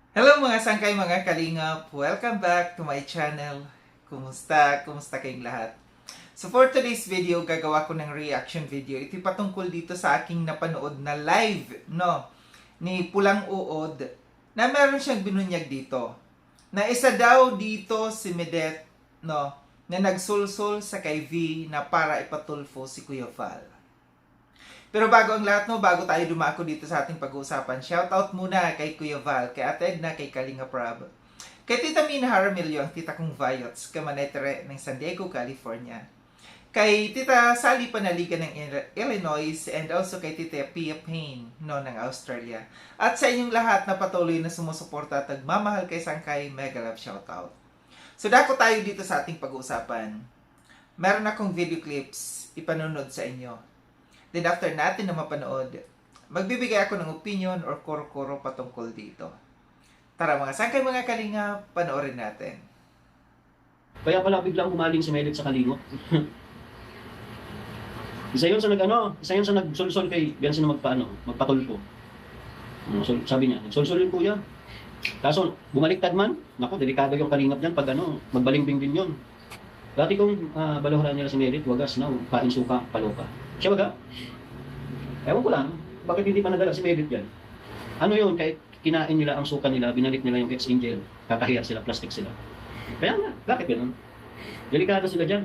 Hello mga sangkay, mga kalingap! Welcome back to my channel. Kumusta? Kumusta kayong lahat? So for today's video, gagawa ko ng reaction video. Ito patungkol dito sa aking napanood na live, no? Ni Pulang Uod, na meron siyang binunyag dito. Na isa daw dito si Medet, no? Na nagsulsul sa kay V na para ipatulfo si Kuya Val. Pero bago ang lahat, no, bago tayo dumako dito sa ating pag-uusapan, shoutout muna kay Kuya Val, kay Ate Edna, kay Kalinga Prab, kay Tita Mina Jaramillo, ang tita kong Viots, kamanetere ng San Diego, California, kay Tita Sally Panaliga ng Illinois, and also kay Tita Pia Payne, no, ng Australia. At sa inyong lahat na patuloy na sumusuporta at nagmamahal kay Sangkay, mega love shoutout. So dako tayo dito sa ating pag-uusapan. Meron akong video clips ipanunod sa inyo. Then after natin na mapanood, magbibigay ako ng opinion or koro-koro patungkol dito. Tara mga sangkay, mga kalinga, panoorin natin. Kaya pala biglang humaling si Melit sa kalingot. isa yun sa nagsulsol kay Biansi na magpatulpo. Sabi niya, nagsulsol yung kuya. Kaso bumaliktad man, naku, delikado yung kalingap diyan pag magbalingbing din yun. Dati kong balahuran nila si Melit, wagas na, kain suka, paloka. Siya baga, ewan ko lang, bakit hindi pa nadala si Melit yan? Ano yun, kahit kinain nila ang suka nila, binalik nila yung ex-angel, kakahiya sila, plastic sila. Kaya nga, bakit ganun? Delikado sila dyan.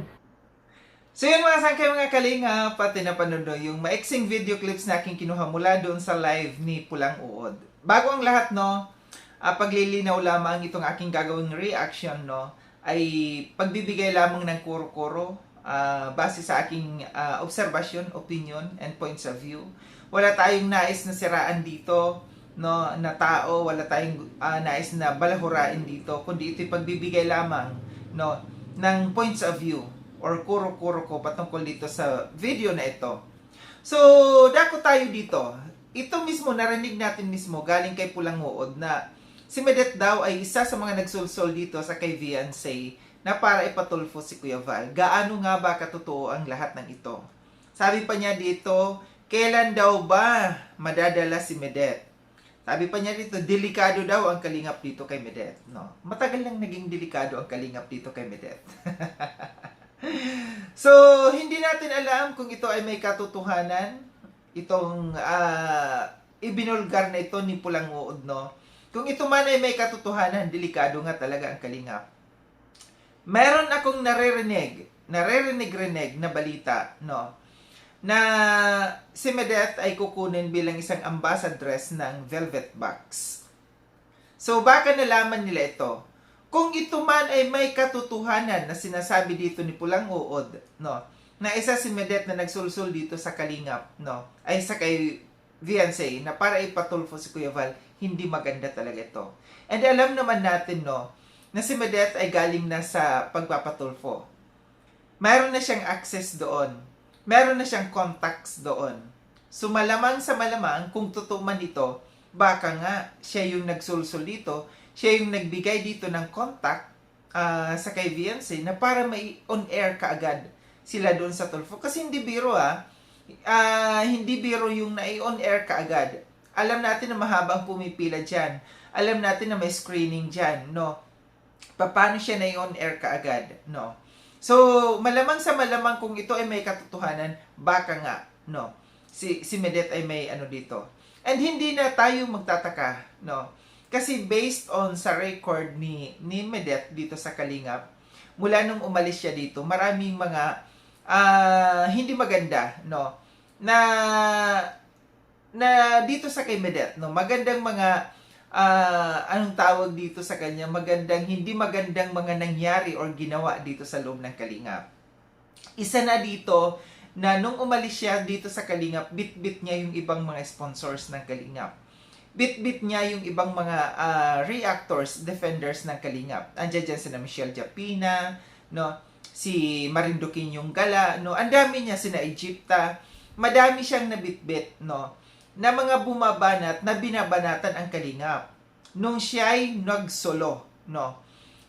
So yun mga sangkay, mga kalinga, pati napanood yung maiksing video clips na aking kinuha mula doon sa live ni Pulang Uod. Bago ang lahat, no, paglilinaw lamang itong aking gagawing reaction, no, ay pagbibigay lamang ng kuro-kuro base sa aking obserbasyon, opinion, and points of view. Wala tayong nais na siraan dito, no, na tao, wala tayong nais na balahurain dito, kundi ito'y pagbibigay lamang, no, ng points of view or kuro-kuro ko patungkol dito sa video na ito. So, dako tayo dito. Ito mismo, narinig natin mismo, galing kay Pulang Uod na si Medet daw ay isa sa mga nagsulsol dito sa kay Viancé na para ipatulfo si Kuya Val. Gaano nga ba katotoo ang lahat ng ito? Sabi pa niya dito, kailan daw ba madadala si Medet? Sabi pa niya dito, delikado daw ang kalingap dito kay Medet. No? Matagal lang naging delikado ang kalingap dito kay Medet. So, hindi natin alam kung ito ay may katotohanan. Itong ibinulgar na ito ni Pulang Uod, no? Kung ito man ay may katotohanan, delikado nga talaga ang kalingap. Meron akong naririnig na balita, no, na si Medet ay kukunin bilang isang ambassadress ng Velvet Box. So baka nalaman nila ito. Kung ito man ay may katotohanan na sinasabi dito ni Pulang Uod, no, na isa si Medet na nagsulsul dito sa kalingap, no, ay sa kay Viancé na para ipatulfo si Kuya Val, hindi maganda talaga ito. And alam naman natin, no, na si Medet ay galing na sa pagpapatulfo. Mayroon na siyang access doon. Mayroon na siyang contacts doon. So malamang sa malamang, kung totoo man ito, baka nga siya yung nagsulsul dito, siya yung nagbigay dito ng contact sa kay Viancé na para may on-air kaagad sila doon sa tulfo. Kasi hindi biro hindi biro yung na-on-air kaagad. Alam natin na mahabang pumipila dyan. Alam natin na may screening dyan, no? Paano siya na on-air kaagad, no? So, malamang sa malamang kung ito ay may katotohanan, baka nga, no? Si Medet ay may ano dito. And hindi na tayo magtataka, no? Kasi based on sa record ni Medet dito sa Kalingap, mula nung umalis siya dito, maraming mga hindi maganda, no? Na dito sa kay Medet, no? Magandang mga anong tawag dito sa kanya, hindi magandang mga nangyari or ginawa dito sa loob ng Kalingap. Isa na dito na nung umalis siya dito sa Kalingap, bit-bit niya yung ibang mga sponsors ng Kalingap. Bit-bit niya yung ibang mga reactors, defenders ng Kalingap. Andiyan dyan sina Michelle Japina, no? Si Marinduque yung Gala, no? Ang dami niya, sina Egypta. Madami siyang nabit-bit, no? Na mga bumabanat na binabanatan ang Kalingap nung siya ay nagsolo, no?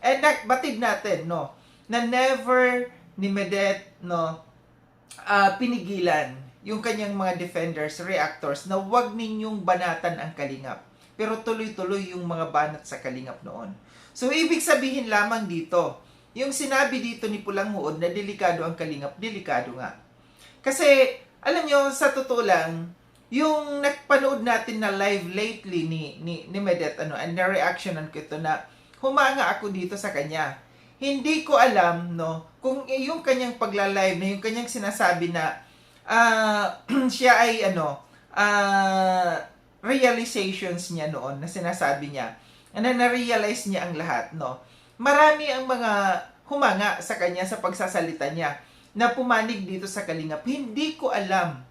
And batid natin, no, na never ni Medet, no, pinigilan yung kanyang mga defenders, reactors na wag ninyong banatan ang Kalingap. pero tuloy-tuloy yung mga banat sa kalingap noon. So, ibig sabihin lamang dito, yung sinabi dito ni Pulang Uod na delikado ang kalingap, delikado nga. Kasi, alam nyo, sa totoo lang, yung nagpanood natin na live lately ni Medet, and na-reactionan ko ito na humanga ako dito sa kanya. Hindi ko alam, no, kung yung kanyang pagla-live na yung kanyang sinasabi na siya ay realizations niya noon na sinasabi niya na na-realize niya ang lahat, no. Marami ang mga humanga sa kanya sa pagsasalita niya na pumanig dito sa kalingap. Hindi ko alam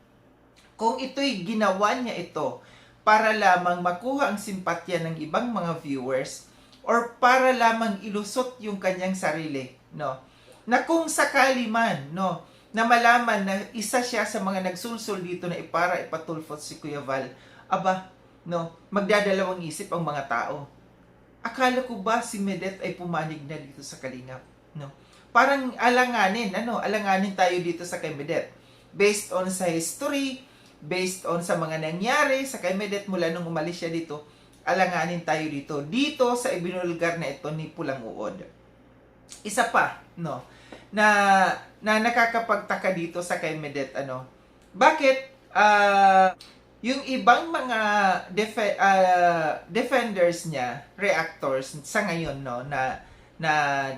kung ito'y ginawa niya ito para lamang makuha ang simpatya ng ibang mga viewers or para lamang ilusot yung kanyang sarili, no? Na kung sakali man, no, na malaman na isa siya sa mga nagsulsul dito na ipatulfot si Kuya Val, aba, no, magdadalawang isip ang mga tao. Akala ko ba si Medet ay pumanig na dito sa kalingap, no? Parang alanganin tayo dito sa kay Medet. Based on sa history, based on sa mga nangyari sa kay Medet mula nung umalis siya dito, alanganin tayo dito sa ibinulgar na ito ni Pulang Uod. Isa pa, no, na nakakapagtaka dito sa kay Medet, bakit yung ibang mga defenders niya, reactors sa ngayon, no, na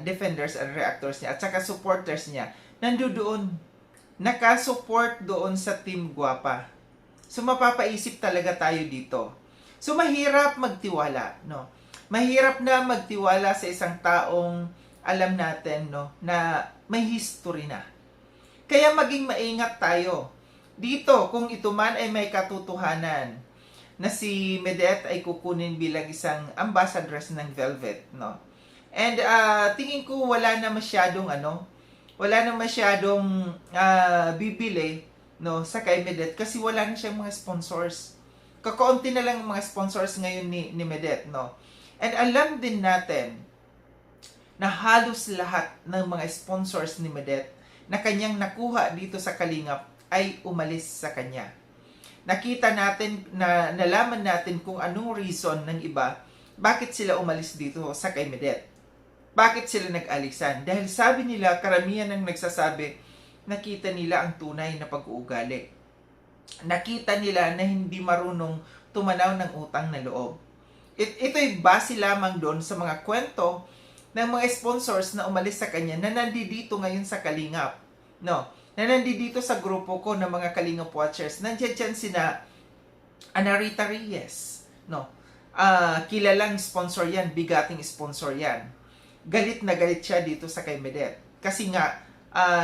defenders and reactors niya at saka supporters niya, nandoon nakasupport doon sa Team Guapa. So mapapaisip talaga tayo dito. So mahirap magtiwala, no. Mahirap na magtiwala sa isang taong alam natin, no, na may history na. Kaya maging maingat tayo. Dito, kung ito man ay may katotohanan na si Medet ay kukunin bilang isang ambassadress ng Velvet, no. And tingin ko wala na masyadong bibili, no, sa kay Medet kasi wala na siyang mga sponsors. Kakaunti na lang mga sponsors ngayon ni Medet, no. And alam din natin na halos lahat ng mga sponsors ni Medet na kanyang nakuha dito sa Kalingap ay umalis sa kanya. Nakita natin, nalaman natin kung anong reason ng iba bakit sila umalis dito sa kay Medet. Bakit sila nag-alisan? Dahil sabi nila, karamihan ng nagsasabi, nakita nila ang tunay na pag-uugali. Nakita nila na hindi marunong tumanaw ng utang na loob. Ito'y base lamang doon sa mga kwento ng mga sponsors na umalis sa kanya na nandito ngayon sa Kalingap. No, na nandito sa grupo ko ng mga Kalingap Watchers. Nandiyan dyan sina Anarita Reyes. No, kilalang sponsor yan, bigating sponsor yan. Galit na galit siya dito sa kay Medet. Kasi nga,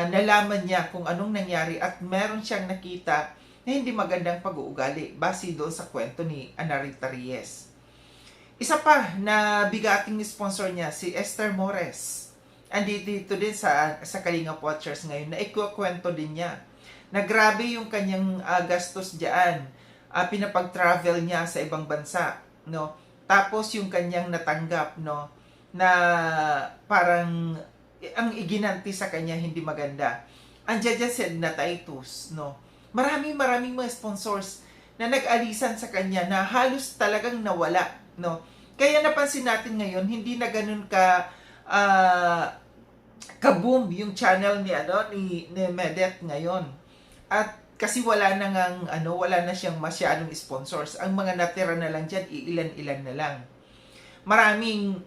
nalaman niya kung anong nangyari at meron siyang nakita na hindi magandang pag-uugali base doon sa kwento ni Anarita Reyes. Isa pa na bigating sponsor niya, si Esther Mores. Andito din sa Kalingap Watchers ngayon na ikukwento din niya na grabe yung kanyang gastos diyan. Pinapag-travel niya sa ibang bansa, no? Tapos yung kanyang natanggap, no, na parang ang iginanti sa kanya hindi maganda. Andiyan dyan si Edna Titus, no? Maraming mga sponsors na nag-alisan sa kanya na halos talagang nawala, no? Kaya napansin natin ngayon, hindi na ganun ka-boom yung channel ni Medet ngayon. At kasi wala na siyang masyadong sponsors. Ang mga natira na lang diyan, iilan-ilan na lang. Maraming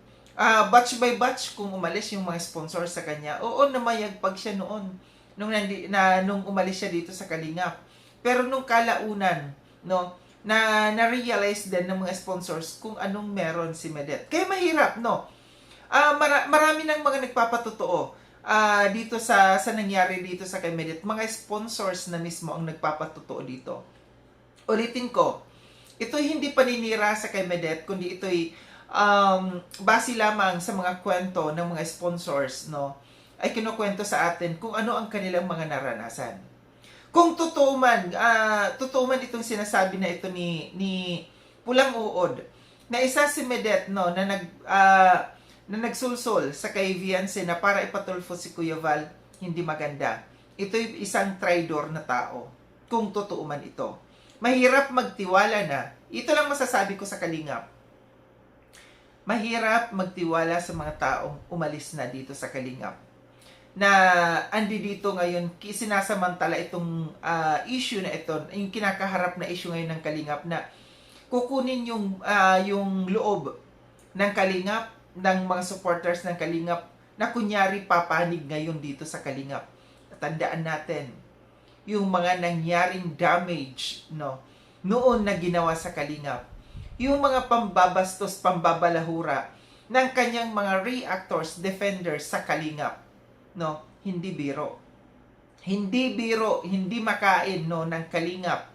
batch by batch kung umalis yung mga sponsors sa kanya. Oo, namayagpag siya noon nung umalis siya dito sa Kalingap. Pero nung kalaunan, no, na-realize din ng mga sponsors kung anong meron si Medet. Kaya mahirap, no. Marami ng mga nagpapatotoo dito sa nangyari dito sa kay Medet. Mga sponsors na mismo ang nagpapatotoo dito. Ulitin ko, ito'y hindi paninira sa kay Medet, kundi ito'y base lamang sa mga kwento ng mga sponsors, no, ay kinukwento sa atin kung ano ang kanilang mga naranasan. Kung totoo man itong sinasabi na ito ni Pulang Uod, na isa si Medet, no, na nagsulsol sa kay Viance na para ipatulfo si Kuya Val, hindi maganda. Ito'y isang traidor na tao. Kung totoo man ito. Mahirap magtiwala na Ito lang masasabi ko sa Kalingap. Mahirap magtiwala sa mga taong umalis na dito sa Kalingap. Na andi dito ngayon, sinasamantala itong issue na ito, yung kinakaharap na issue ngayon ng Kalingap na kukunin yung loob ng Kalingap, ng mga supporters ng Kalingap, na kunyari papanig ngayon dito sa Kalingap. Tandaan natin, yung mga nangyaring damage, no, noon na ginawa sa Kalingap, yung mga pambabastos, pambabalahura ng kanyang mga reactors, defenders sa Kalingap, no, hindi biro. Hindi biro, hindi makain, no, ng Kalingap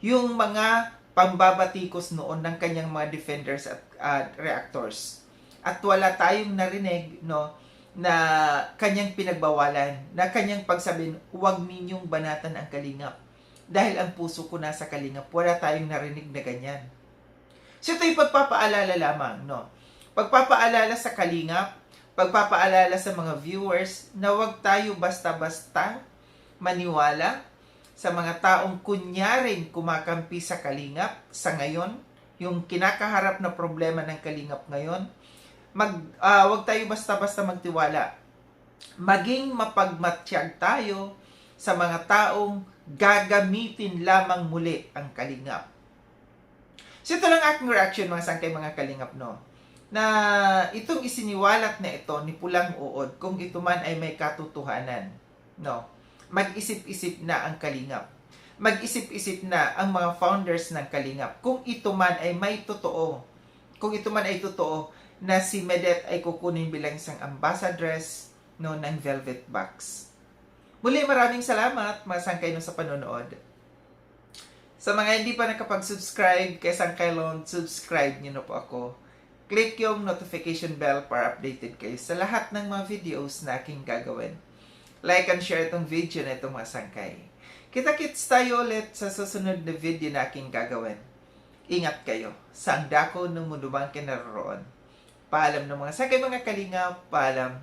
yung mga pambabatikos noon ng kanyang mga defenders at reactors. At wala tayong narinig, no, na kanyang pinagbawalan, na kanyang pagsabihin, huwag ninyong banatan ang Kalingap. Dahil ang puso ko nasa Kalingap, wala tayong narinig na ganyan. So ito'y pagpapaalala lamang, no? Pagpapaalala sa Kalingap, pagpapaalala sa mga viewers na huwag tayo basta-basta maniwala sa mga taong kunyaring kumakampi sa Kalingap sa ngayon, yung kinakaharap na problema ng Kalingap ngayon. Huwag tayo basta-basta magtiwala. Maging mapagmatsyag tayo sa mga taong gagamitin lamang muli ang Kalingap. So ito lang aking reaction mga sangkay mga Kalingap, no? Na itong isiniwalat na ito ni Pulang Uod, kung ito man ay may katotohanan, no? Mag-isip-isip na ang Kalingap. Mag-isip-isip na ang mga founders ng Kalingap. Kung ito man ay may totoo, kung ito man ay totoo na si Medeth ay kukunin bilang isang ambassadress, no, ng Velvet Box. Muli, maraming salamat mga sangkay no sa panonood. Sa mga hindi pa nakapag-subscribe kay Sangkay Lone, subscribe niyo na po ako. Click yung notification bell para updated kayo sa lahat ng mga videos na aking gagawin. Like and share itong video na itong mga sangkay. Kita-kits tayo ulit sa susunod na video na aking gagawin. Ingat kayo sa ang dako ng mundo bang kinaroroon. Paalam ng mga sangkay mga Kalingap, paalam.